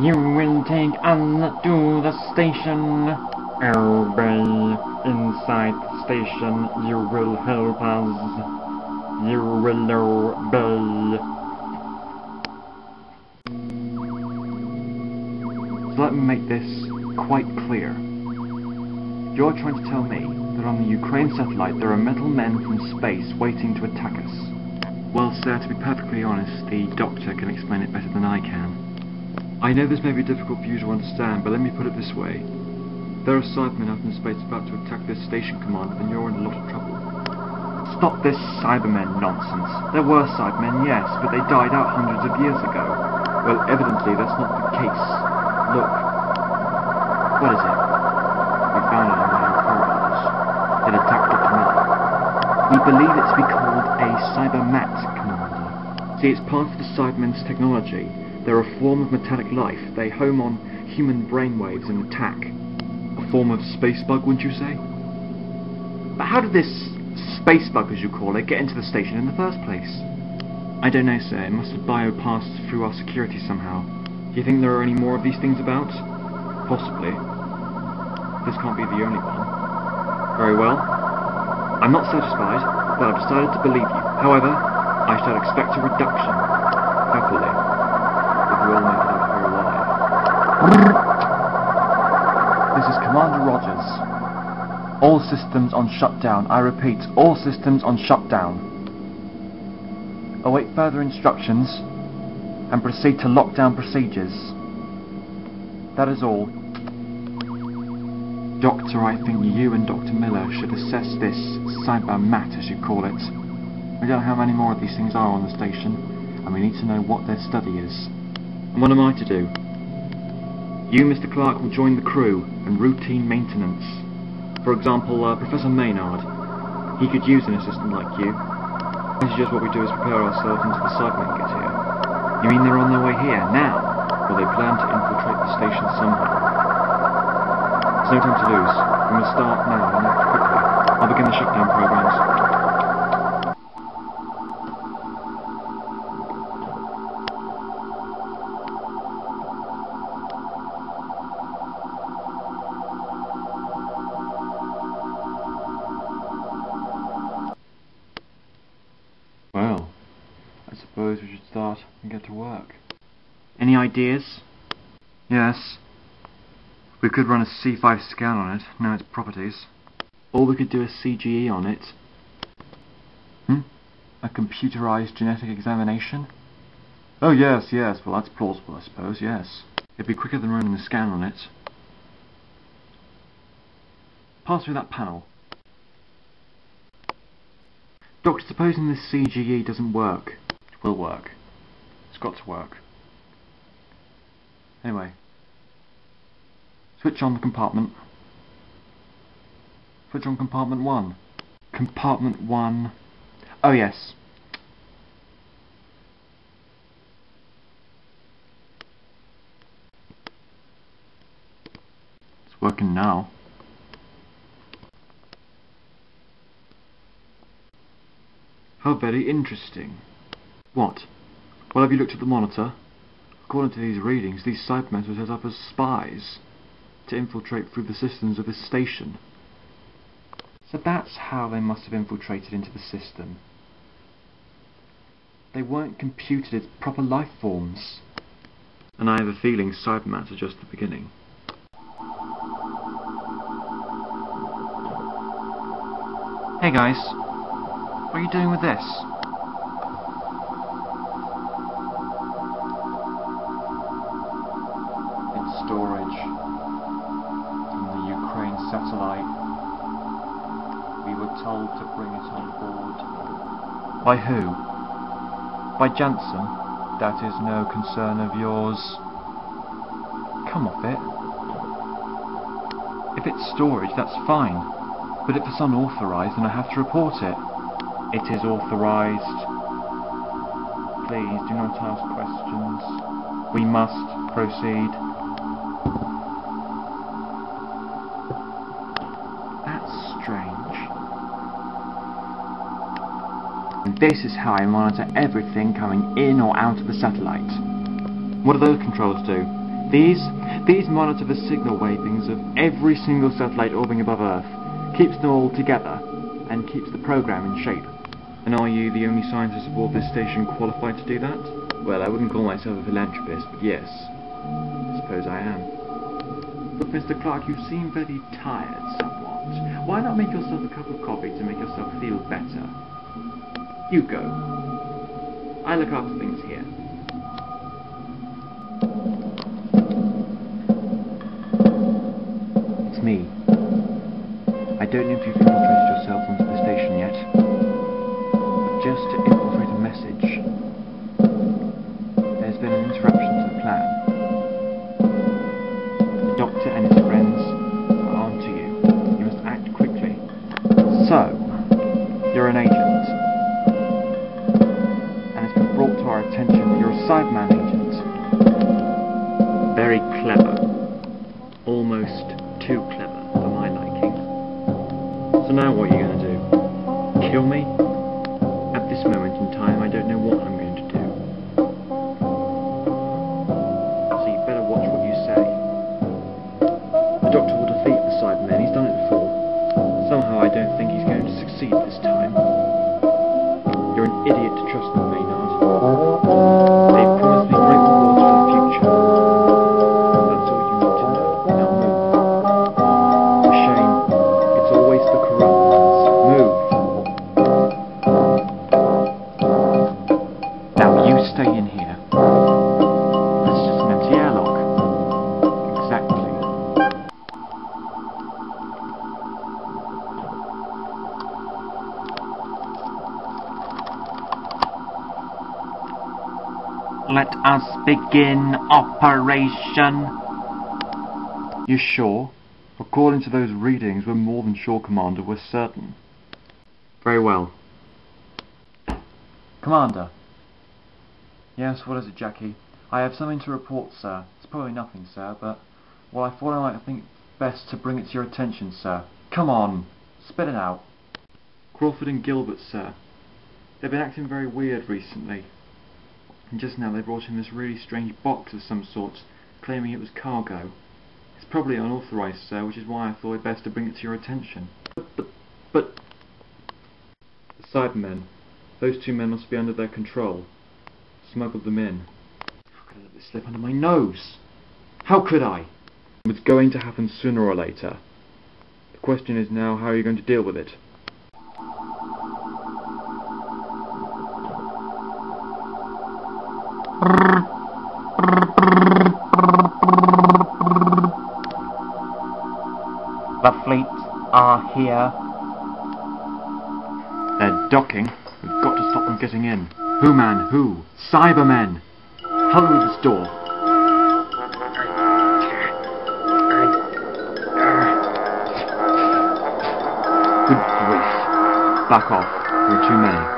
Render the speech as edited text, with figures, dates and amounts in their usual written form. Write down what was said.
You will take Anna to the station. Obey. Inside the station, you will help us. You will obey. So let me make this quite clear. You're trying to tell me that on the Ukraine satellite there are metal men from space waiting to attack us. Well, sir, to be perfectly honest, the doctor can explain it better than I can. I know this may be difficult for you to understand, but let me put it this way. There are Cybermen out in space about to attack this station, Commander, and you're in a lot of trouble. Stop this Cybermen nonsense. There were Cybermen, yes, but they died out hundreds of years ago. Well, evidently that's not the case. Look. What is it? We found it in one of our corridors. It attacked Dr. Miller. We believe it to be called a Cybermat, Commander. See, it's part of the Cybermen's technology. They're a form of metallic life. They home on human brainwaves and attack. A form of space bug, wouldn't you say? But how did this space bug, as you call it, get into the station in the first place? I don't know, sir. It must have biopassed through our security somehow. Do you think there are any more of these things about? Possibly. This can't be the only one. Very well. I'm not satisfied, but I've decided to believe you. However, I shall expect a reduction. Happily. If we all make it out here alive. This is Commander Rogers. All systems on shutdown. I repeat, all systems on shutdown. Await further instructions and proceed to lockdown procedures. That is all. Doctor, I think you and Dr. Miller should assess this Cybermat, as you call it. We don't know how many more of these things are on the station, and we need to know what their study is. And what am I to do? You, Mr. Clark, will join the crew and routine maintenance. For example, Professor Maynard. He could use an assistant like you. I suggest what we do is prepare ourselves until the Cybermen get here. You mean they're on their way here, now? Or they plan to infiltrate the station somehow? There's no time to lose. We must start now and act quickly. I'll begin the shutdown programs. Well, I suppose we should start and get to work. Any ideas? Yes. We could run a C5 scan on it, know its properties. Or we could do a CGE on it. A computerized genetic examination? Oh yes, well that's plausible I suppose, yes. It'd be quicker than running a scan on it. Pass through that panel. Doctor, supposing this CGE doesn't work. It will work. It's got to work. Anyway. Switch on the compartment. Switch on compartment 1. Compartment 1. Oh yes. It's working now. How very interesting. What? Well, have you looked at the monitor? According to these readings, these Cybermen were set up as spies to infiltrate through the systems of this station. So that's how they must have infiltrated into the system. They weren't computed as proper life forms. And I have a feeling Cybermen are just the beginning. Hey guys, what are you doing with this? It's storage. Satellite. We were told to bring it on board. By who? By Jansen? That is no concern of yours. Come off it. If it's storage, that's fine. But if it's unauthorised, then I have to report it. It is authorised. Please do not ask questions. We must proceed. Strange. And this is how I monitor everything coming in or out of the satellite. What do those controls do? These monitor the signal wavings of every single satellite orbiting above Earth, keeps them all together, and keeps the program in shape. And are you the only scientist aboard this station qualified to do that? Well, I wouldn't call myself a philanthropist, but yes, I suppose I am. But Mr. Clark, you seem very tired somewhat. Why not make yourself a cup of coffee to make yourself feel better? You go. I look after things here. It's me. I don't know if you've infiltrated yourself onto the station yet, but just to infiltrate a message. There's been an interruption to the plan. The Doctor and his friends are on to you. You must act quickly. So, you're an agent. And it's been brought to our attention that you're a Cyberman agent. Very clever. Almost too clever for my liking. So now what are you going to do? Kill me? At this moment in time, I don't know what I'm going to do. So you better watch what you say. The Doctor will defeat the Cybermen. He's done it before. Somehow I don't think he's going to succeed this time. You're an idiot to trust them, Maynard. They've promised me great rewards for the future. That's all you need to know. Now move. For shame, it's always the corrupt ones. Move. Now you stay in here. That's just an empty airlock. Exactly. Let us begin operation. You sure? According to those readings, we're more than sure, Commander. We're certain. Very well. Commander. Yes, what is it, Jackie? I have something to report, sir. It's probably nothing, sir, but... well, I thought I might think best to bring it to your attention, sir. Come on! Spit it out. Crawford and Gilbert, sir. They've been acting very weird recently. And just now they brought in this really strange box of some sort, claiming it was cargo. It's probably unauthorized, sir, which is why I thought it best to bring it to your attention. But... the Cybermen. Those two men must be under their control. Smuggled them in. How could I let this slip under my nose? How could I? It was going to happen sooner or later. The question is now, how are you going to deal with it? The fleet are here. They're docking. We've got to stop them getting in. Who, man? Who? Cybermen! Help me with this door. Good grief. Back off. There are too many.